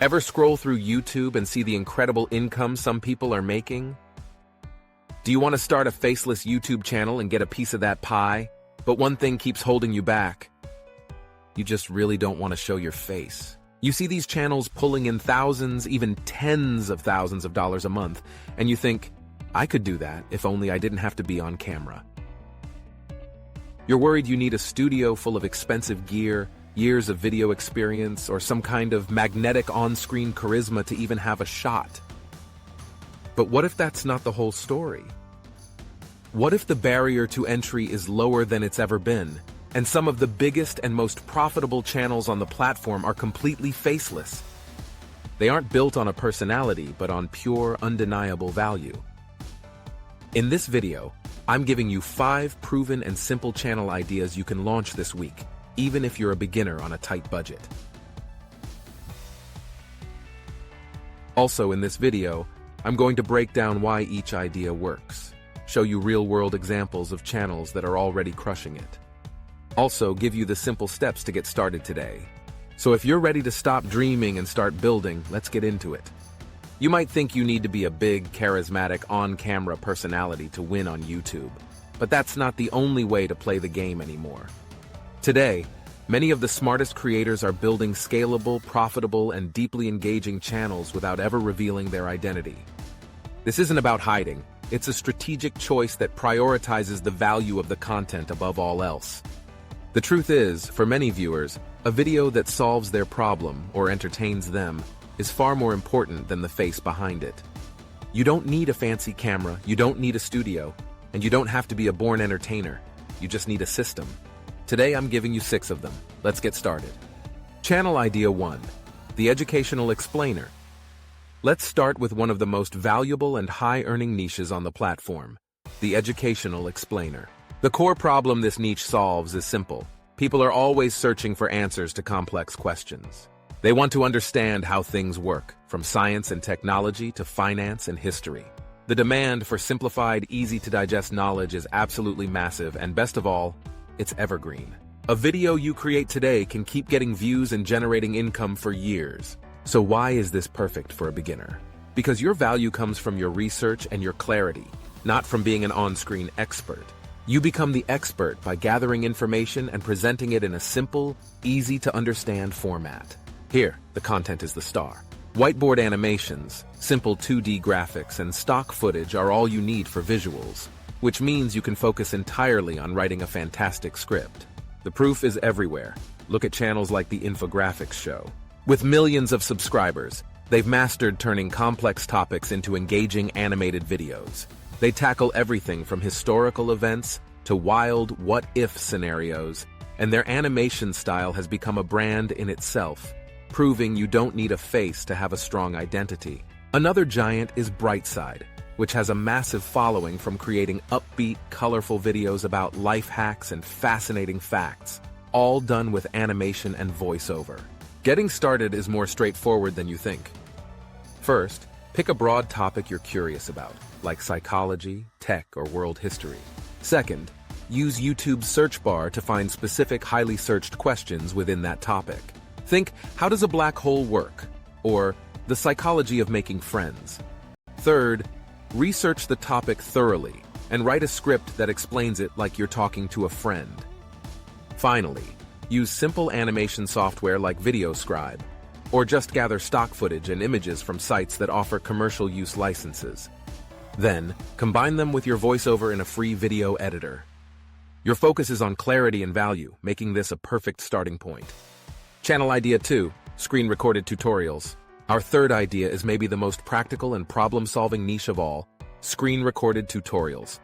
Ever scroll through YouTube and see the incredible income some people are making? Do you want to start a faceless YouTube channel and get a piece of that pie? But one thing keeps holding you back. You just really don't want to show your face. You see these channels pulling in thousands, even tens of thousands of dollars a month, and you think, I could do that if only I didn't have to be on camera. You're worried you need a studio full of expensive gear, years of video experience, or some kind of magnetic on-screen charisma to even have a shot. But what if that's not the whole story? What if the barrier to entry is lower than it's ever been, and some of the biggest and most profitable channels on the platform are completely faceless? They aren't built on a personality, but on pure, undeniable value. In this video, I'm giving you 5 proven and simple channel ideas you can launch this week, even if you're a beginner on a tight budget. Also in this video, I'm going to break down why each idea works, show you real-world examples of channels that are already crushing it. Also, give you the simple steps to get started today. So if you're ready to stop dreaming and start building, let's get into it. You might think you need to be a big, charismatic, on-camera personality to win on YouTube, but that's not the only way to play the game anymore. Today, many of the smartest creators are building scalable, profitable, and deeply engaging channels without ever revealing their identity. This isn't about hiding. It's a strategic choice that prioritizes the value of the content above all else. The truth is, for many viewers, a video that solves their problem or entertains them is far more important than the face behind it. You don't need a fancy camera, you don't need a studio, and you don't have to be a born entertainer. You just need a system. Today I'm giving you 6 of them. Let's get started. Channel Idea 1. The Educational Explainer. Let's start with one of the most valuable and high-earning niches on the platform, the Educational Explainer. The core problem this niche solves is simple. People are always searching for answers to complex questions. They want to understand how things work, from science and technology to finance and history. The demand for simplified, easy-to-digest knowledge is absolutely massive, and best of all, it's evergreen. A video you create today can keep getting views and generating income for years. So why is this perfect for a beginner? Because your value comes from your research and your clarity, not from being an on-screen expert. You become the expert by gathering information and presenting it in a simple, easy-to-understand format. Here, the content is the star. Whiteboard animations, simple 2D graphics, and stock footage are all you need for visuals, which means you can focus entirely on writing a fantastic script. The proof is everywhere. Look at channels like the Infographics Show. With millions of subscribers, they've mastered turning complex topics into engaging animated videos. They tackle everything from historical events to wild what-if scenarios, and their animation style has become a brand in itself, proving you don't need a face to have a strong identity. Another giant is Brightside, which has a massive following from creating upbeat, colorful videos about life hacks and fascinating facts, all done with animation and voiceover. Getting started is more straightforward than you think. First, pick a broad topic you're curious about, like psychology, tech, or world history. Second, use YouTube's search bar to find specific highly searched questions within that topic. Think, how does a black hole work? Or, the psychology of making friends. Third, research the topic thoroughly and write a script that explains it like you're talking to a friend. Finally, use simple animation software like VideoScribe, or just gather stock footage and images from sites that offer commercial use licenses. Then, combine them with your voiceover in a free video editor. Your focus is on clarity and value, making this a perfect starting point. Channel Idea 2, Screen-Recorded Tutorials. Our third idea is maybe the most practical and problem-solving niche of all, screen-recorded tutorials.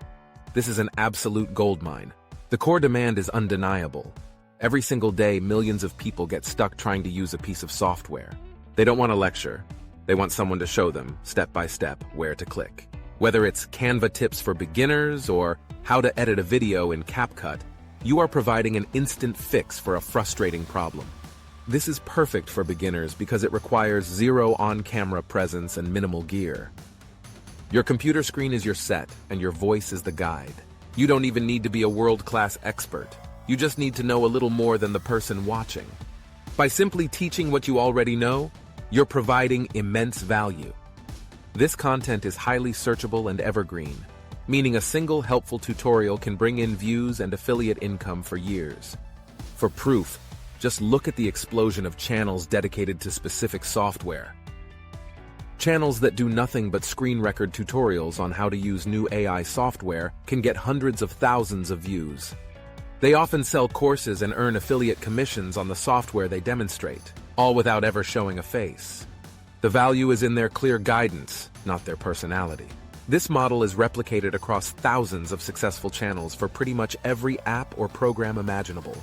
This is an absolute goldmine. The core demand is undeniable. Every single day, millions of people get stuck trying to use a piece of software. They don't want a lecture. They want someone to show them, step by step, where to click. Whether it's Canva tips for beginners or how to edit a video in CapCut, you are providing an instant fix for a frustrating problem. This is perfect for beginners because it requires zero on-camera presence and minimal gear. Your computer screen is your set, and your voice is the guide. You don't even need to be a world-class expert. You just need to know a little more than the person watching. By simply teaching what you already know, you're providing immense value. This content is highly searchable and evergreen, meaning a single helpful tutorial can bring in views and affiliate income for years. For proof, just look at the explosion of channels dedicated to specific software. Channels that do nothing but screen record tutorials on how to use new AI software can get hundreds of thousands of views. They often sell courses and earn affiliate commissions on the software they demonstrate, all without ever showing a face. The value is in their clear guidance, not their personality. This model is replicated across thousands of successful channels for pretty much every app or program imaginable.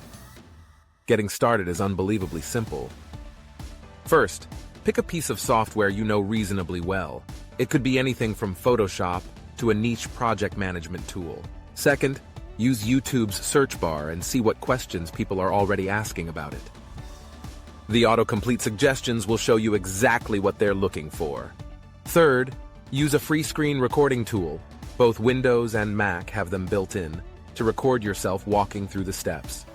Getting started is unbelievably simple. First, pick a piece of software you know reasonably well. It could be anything from Photoshop to a niche project management tool. Second, use YouTube's search bar and see what questions people are already asking about it. The autocomplete suggestions will show you exactly what they're looking for. Third, use a free screen recording tool. Both Windows and Mac have them built in to record yourself walking through the steps.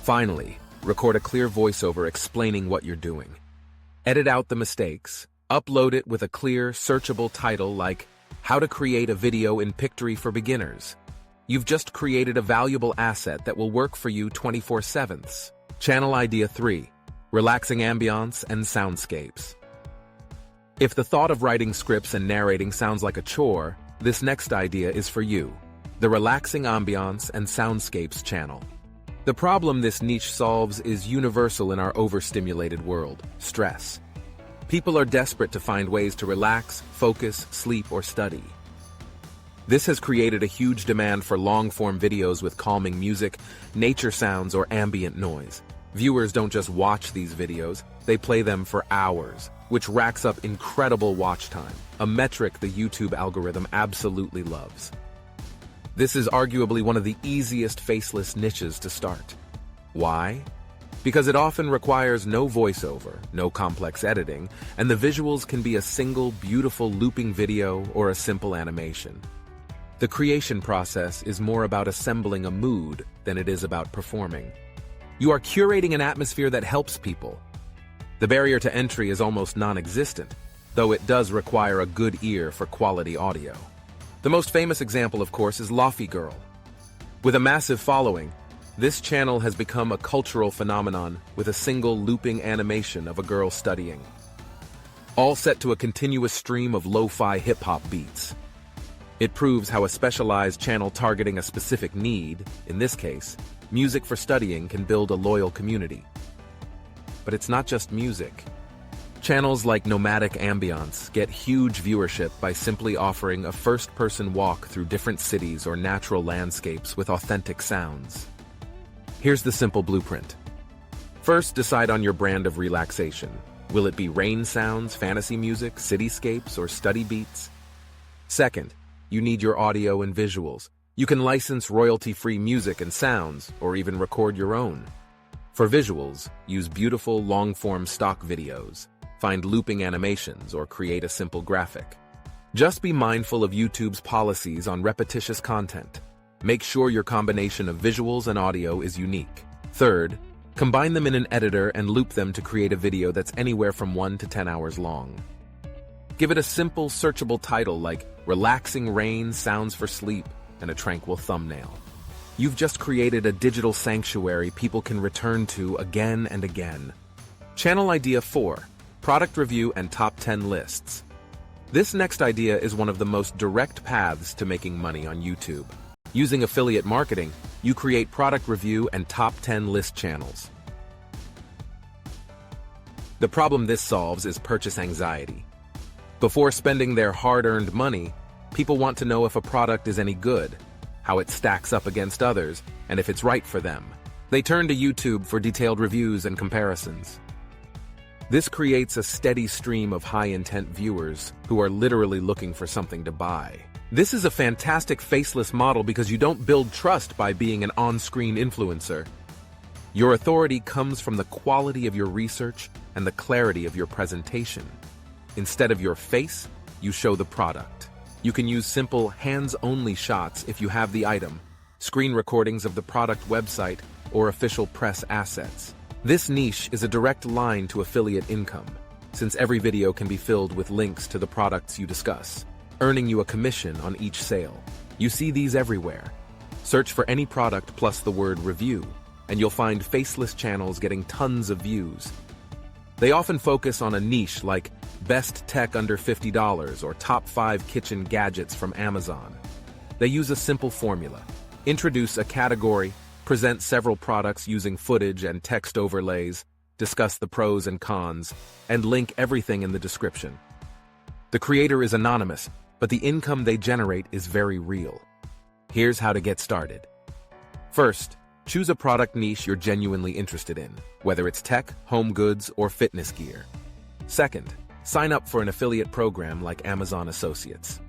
Finally, record a clear voiceover explaining what you're doing. Edit out the mistakes. Upload it with a clear, searchable title like How to Create a Video in Pictory for Beginners. You've just created a valuable asset that will work for you 24/7. Channel Idea 3. Relaxing Ambiance and Soundscapes. If the thought of writing scripts and narrating sounds like a chore, this next idea is for you. The Relaxing Ambiance and Soundscapes channel. The problem this niche solves is universal in our overstimulated world: stress. People are desperate to find ways to relax, focus, sleep, or study. This has created a huge demand for long-form videos with calming music, nature sounds, or ambient noise. Viewers don't just watch these videos, they play them for hours, which racks up incredible watch time, a metric the YouTube algorithm absolutely loves. This is arguably one of the easiest faceless niches to start. Why? Because it often requires no voiceover, no complex editing, and the visuals can be a single beautiful looping video or a simple animation. The creation process is more about assembling a mood than it is about performing. You are curating an atmosphere that helps people. The barrier to entry is almost non-existent, though it does require a good ear for quality audio. The most famous example, of course, is Lofi Girl. With a massive following, this channel has become a cultural phenomenon with a single looping animation of a girl studying, all set to a continuous stream of lo-fi hip-hop beats. It proves how a specialized channel targeting a specific need, in this case, music for studying, can build a loyal community. But it's not just music. Channels like Nomadic Ambiance get huge viewership by simply offering a first-person walk through different cities or natural landscapes with authentic sounds. Here's the simple blueprint. First, decide on your brand of relaxation. Will it be rain sounds, fantasy music, cityscapes, or study beats? Second, you need your audio and visuals. You can license royalty-free music and sounds, or even record your own. For visuals, use beautiful, long-form stock videos. Find looping animations or create a simple graphic. Just be mindful of YouTube's policies on repetitious content. Make sure your combination of visuals and audio is unique. Third, combine them in an editor and loop them to create a video that's anywhere from 1 to 10 hours long. Give it a simple, searchable title like Relaxing Rain Sounds for Sleep and a tranquil thumbnail. You've just created a digital sanctuary people can return to again and again. Channel Idea 4. Product Review and Top 10 Lists. This next idea is one of the most direct paths to making money on YouTube. Using affiliate marketing, you create product review and top 10 list channels. The problem this solves is purchase anxiety. Before spending their hard-earned money, people want to know if a product is any good, how it stacks up against others, and if it's right for them. They turn to YouTube for detailed reviews and comparisons. This creates a steady stream of high-intent viewers who are literally looking for something to buy. This is a fantastic faceless model because you don't build trust by being an on-screen influencer. Your authority comes from the quality of your research and the clarity of your presentation. Instead of your face, you show the product. You can use simple hands-only shots if you have the item, screen recordings of the product website, or official press assets. This niche is a direct line to affiliate income. since every video can be filled with links to the products you discuss, earning you a commission on each sale. You see these everywhere. Search for any product plus the word review, and you'll find faceless channels getting tons of views. They often focus on a niche like best tech under $50 or top 5 kitchen gadgets from Amazon. They use a simple formula. Introduce a category, present several products using footage and text overlays, discuss the pros and cons, and link everything in the description. The creator is anonymous, but the income they generate is very real. Here's how to get started. First, choose a product niche you're genuinely interested in, whether it's tech, home goods, or fitness gear. Second, sign up for an affiliate program like Amazon Associates.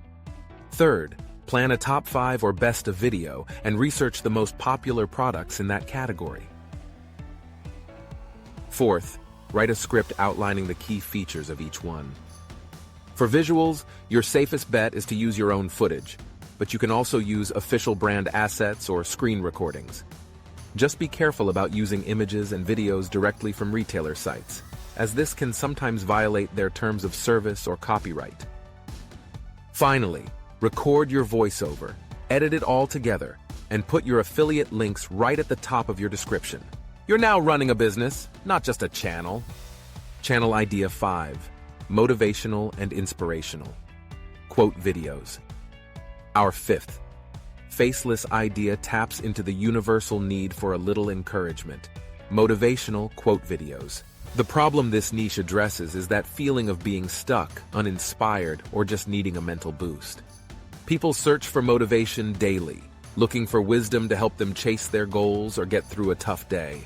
Third, plan a top 5 or best of video and research the most popular products in that category. Fourth, write a script outlining the key features of each one. For visuals, your safest bet is to use your own footage, but you can also use official brand assets or screen recordings. Just be careful about using images and videos directly from retailer sites, as this can sometimes violate their terms of service or copyright. Finally, record your voiceover, edit it all together, and put your affiliate links right at the top of your description. You're now running a business, not just a channel. Channel idea 5, motivational and inspirational. Quote videos. Our fifth, faceless idea taps into the universal need for a little encouragement. Motivational quote videos. The problem this niche addresses is that feeling of being stuck, uninspired, or just needing a mental boost. People search for motivation daily, looking for wisdom to help them chase their goals or get through a tough day.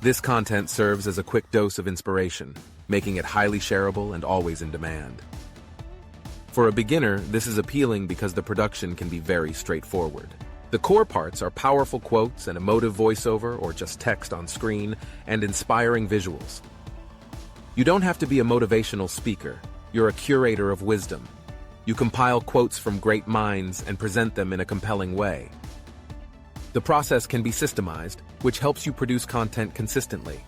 This content serves as a quick dose of inspiration, making it highly shareable and always in demand. For a beginner, this is appealing because the production can be very straightforward. The core parts are powerful quotes, an emotive voiceover or just text on screen, and inspiring visuals. You don't have to be a motivational speaker. You're a curator of wisdom. You compile quotes from great minds and present them in a compelling way. The process can be systemized, which helps you produce content consistently.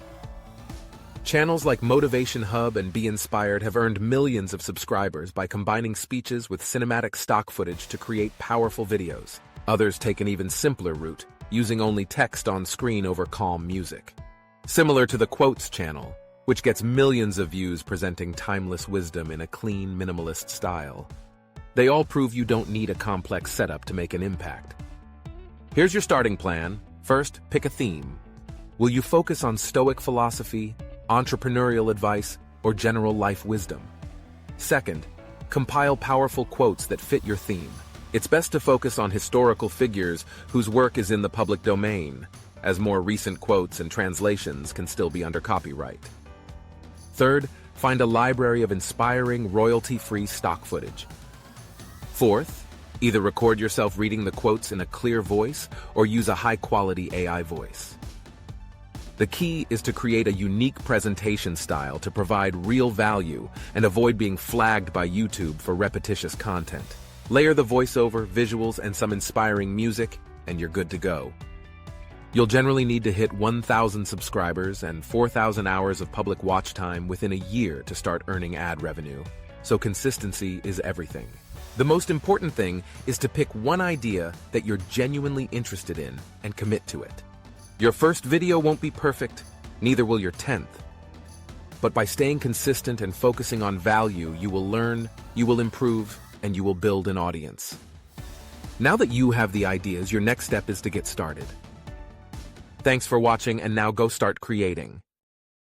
Channels like Motivation Hub and Be Inspired have earned millions of subscribers by combining speeches with cinematic stock footage to create powerful videos. Others take an even simpler route, using only text on screen over calm music. Similar to the Quotes channel, which gets millions of views presenting timeless wisdom in a clean, minimalist style. They all prove you don't need a complex setup to make an impact. Here's your starting plan. First, pick a theme. Will you focus on Stoic philosophy, entrepreneurial advice, or general life wisdom? Second, compile powerful quotes that fit your theme. It's best to focus on historical figures whose work is in the public domain, as more recent quotes and translations can still be under copyright. Third, find a library of inspiring, royalty-free stock footage. Fourth, either record yourself reading the quotes in a clear voice or use a high-quality AI voice. The key is to create a unique presentation style to provide real value and avoid being flagged by YouTube for repetitious content. Layer the voiceover, visuals, and some inspiring music, and you're good to go. You'll generally need to hit 1,000 subscribers and 4,000 hours of public watch time within a year to start earning ad revenue, so consistency is everything. The most important thing is to pick one idea that you're genuinely interested in and commit to it. Your first video won't be perfect, neither will your 10th. But by staying consistent and focusing on value, you will learn, you will improve, and you will build an audience. Now that you have the ideas, your next step is to get started. Thanks for watching, and now go start creating.